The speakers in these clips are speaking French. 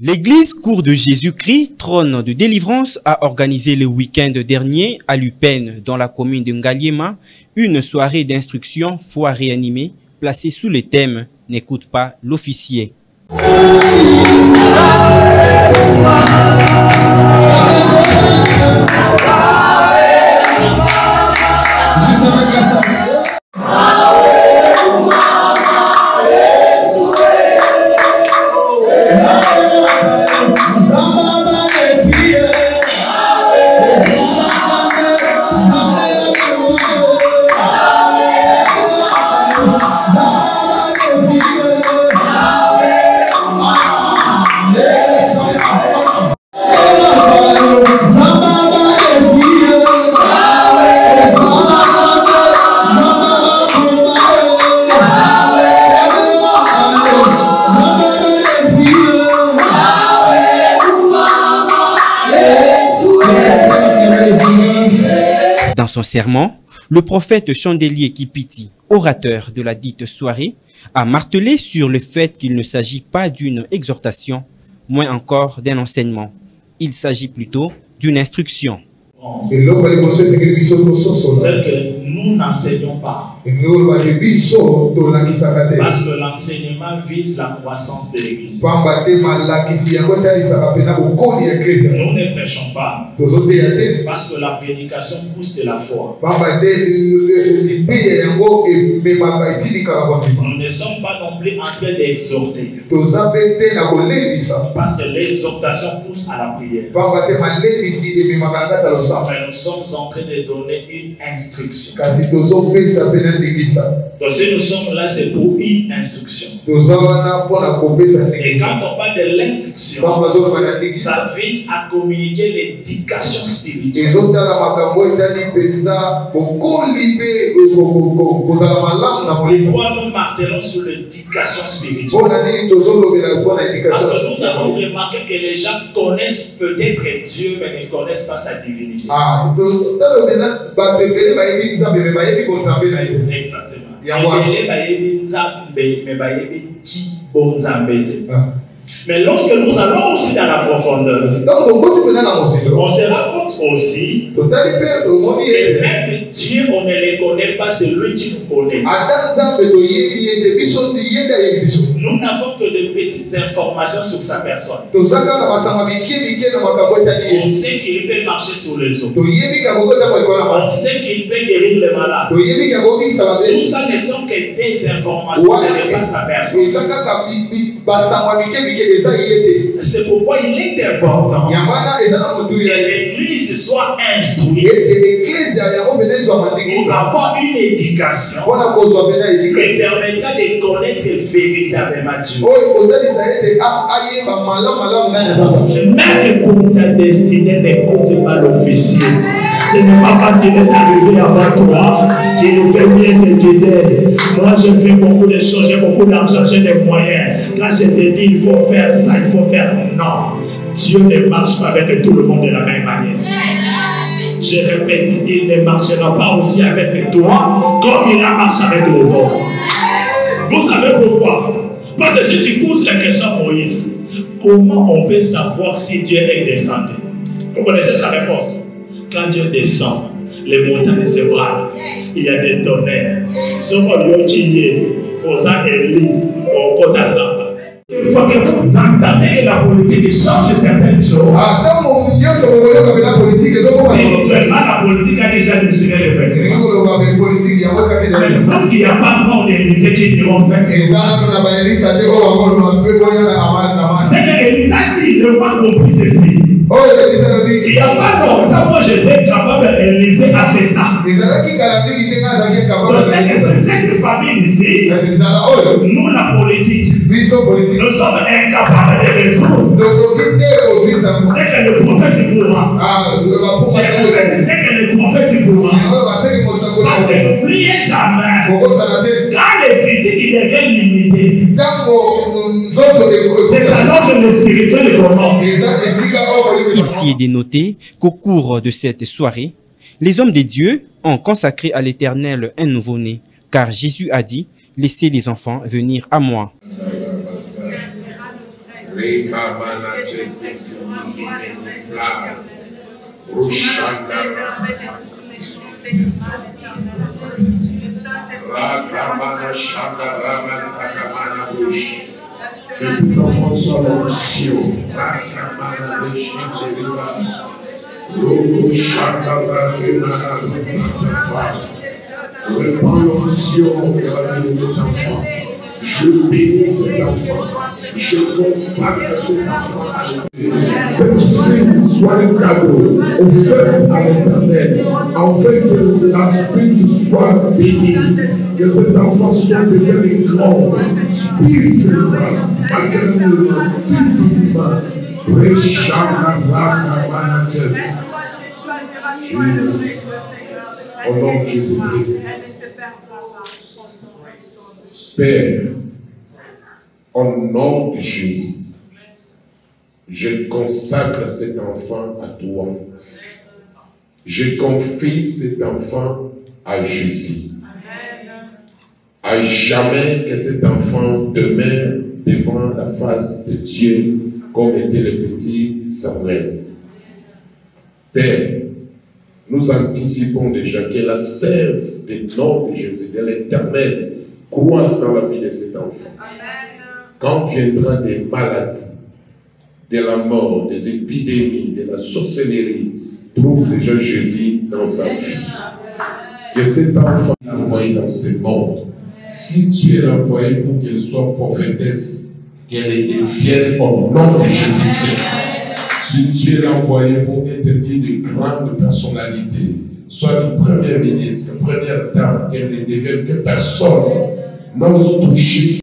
L'église Cour de Jésus-Christ, trône de délivrance, a organisé le week-end dernier à Lupène, dans la commune de Ngaliema, une soirée d'instruction foi réanimée placée sous le thème « N'écoute pas l'officier ». Dans son sermon, le prophète Chandelier Kipiti, orateur de la dite soirée, a martelé sur le fait qu'il ne s'agit pas d'une exhortation, moins encore d'un enseignement. Il s'agit plutôt d'une instruction. C'est que nous n'enseignons pas. Parce que l'enseignement vise la croissance de l'Église. Nous ne prêchons pas. Parce que la prédication pousse de la foi. Nous ne sommes pas non plus en train d'exhorter. Parce que l'exhortation pousse à la prière. Mais nous sommes en train de donner une instruction. Donc si nous sommes là, c'est pour une instruction. Et quand on parle de l'instruction, ça vise à communiquer l'éducation spirituelle. Pourquoi nous martelons sur l'éducation spirituelle? Parce que nous avons remarqué que les gens connaissent peut-être Dieu, mais ne connaissent pas sa divinité. Exactement. Mais lorsque nous allons aussi dans la profondeur, on se rend compte aussi que même Dieu, on ne le connaît pas, c'est lui qui nous connaît. Nous n'avons que de petites informations sur sa personne. On sait qu'il peut marcher sur les eaux. On sait qu'il peut guérir les malades. Tout ça ne sont que des informations, ce n'est pas sa personne. C'est pourquoi il est important que l'Église soit instruite pour avoir une éducation qui permettra de connaître véritablement Dieu. Même pour ta destinée, n'écoute pas l'officier. Ce n'est pas facile d'arriver avant toi, qui nous fait bien te guider. Moi, je fais beaucoup de choses, j'ai beaucoup d'argent, j'ai des moyens. Quand je te dis, il faut faire ça, il faut faire non. Dieu ne marche pas avec tout le monde de la même manière. Je répète, il ne marchera pas aussi avec toi comme il a marché avec les autres. Vous savez pourquoi? Parce que si tu poses la question à Moïse, comment on peut savoir si Dieu est descendu? Vous connaissez sa réponse? Quand Dieu descend, les montagnes se bravent. Il y a des tonnerres. Ce qu'on qui est aux Élie, au Kotazamba. Une fois que vous entendez que la politique change certaines choses, spirituellement, la politique a déjà déchiré les vêtements. Mais sauf qu'il n'y a pas encore d'Élysée qui diront vêtements. C'est que Élysée a dit, ne pas compris ceci. Il n'y a pas longtemps, moi j'étais capable, Élysée a fait ça. Donc c'est que cette famille ici, nous la politique, nous sommes incapables de résoudre. C'est que le prophète pourra. C'est que le prophète pourra. Parce que n'oubliez jamais, quand le physique devient limité, c'est alors que le spirituel commence. Ici est dénoté qu'au cours de cette soirée, les hommes de Dieu ont consacré à l'Éternel un nouveau-né, car Jésus a dit « Laissez les enfants venir à moi ». Que tes enfants soient l'onction. Reprends l'onction de la vie de tes enfants. Je bénis cet enfant. Je consacre cet enfant à Dieu. Cette fille soit un cadeau offert à l'Éternel, afin que la suite soit bénie. Que cet enfant soit devenu grand, spirituellement, matériellement, physiquement. Au nom de Jésus-Christ. Père, au nom de Jésus, je consacre cet enfant à toi. Je confie cet enfant à Jésus. À jamais que cet enfant demeure devant la face de Dieu comme était le petit Samuel. Père, nous anticipons déjà que la sève du nom de Jésus, de l'Éternel, croisse dans la vie de cet enfant. Quand viendra des maladies, de la mort, des épidémies, de la sorcellerie, trouve déjà Jésus dans sa vie. Que cet enfant est envoyé dans ce monde. Si tu es envoyé pour qu'elle soit prophétesse, qu'elle devienne au nom de Jésus-Christ. Si tu es envoyé pour qu'elle devienne une grande personnalité, soit du premier ministre, première dame, qu'elle ne devienne que personne n'ose toucher.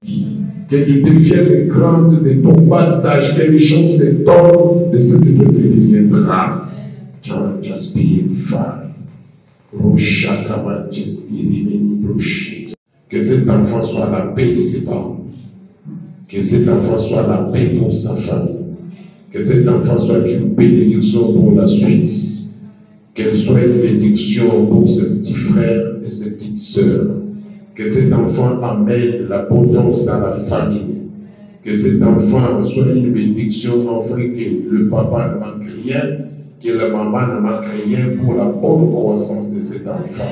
Que tu deviennes grande de ton bas âge, que les gens s'étonnent de ce que tu deviendras. Just be fine. Que cet enfant soit la paix de ses parents. Que cet enfant soit la paix pour sa famille. Que cet enfant soit une bénédiction pour la suite. Qu'elle soit une bénédiction pour ses petits frères et ses petites sœurs. Que cet enfant amène l'abondance dans la famille. Que cet enfant soit une bénédiction, afin que le papa ne manque rien, que la maman ne manque rien pour la bonne croissance de cet enfant.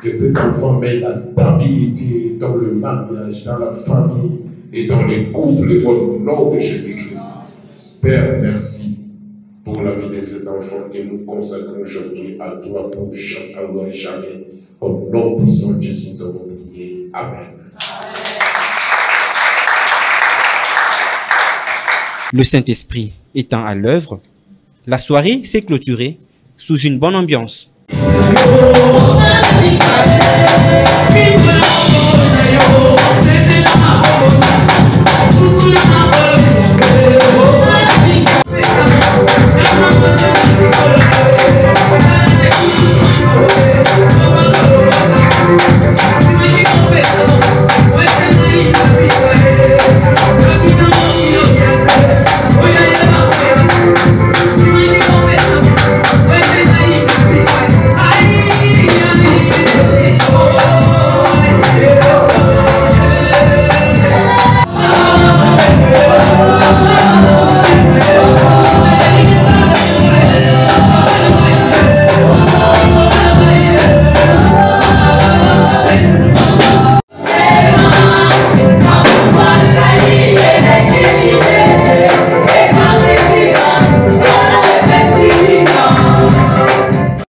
Que cet enfant mette la stabilité dans le mariage, dans la famille et dans les couples au nom de Jésus-Christ. Père, merci pour la vie de cet enfant que nous consacrons aujourd'hui à toi pour jamais. Au nom puissant de Jésus, nous avons prié. Amen. Le Saint-Esprit étant à l'œuvre, la soirée s'est clôturée sous une bonne ambiance. Oh,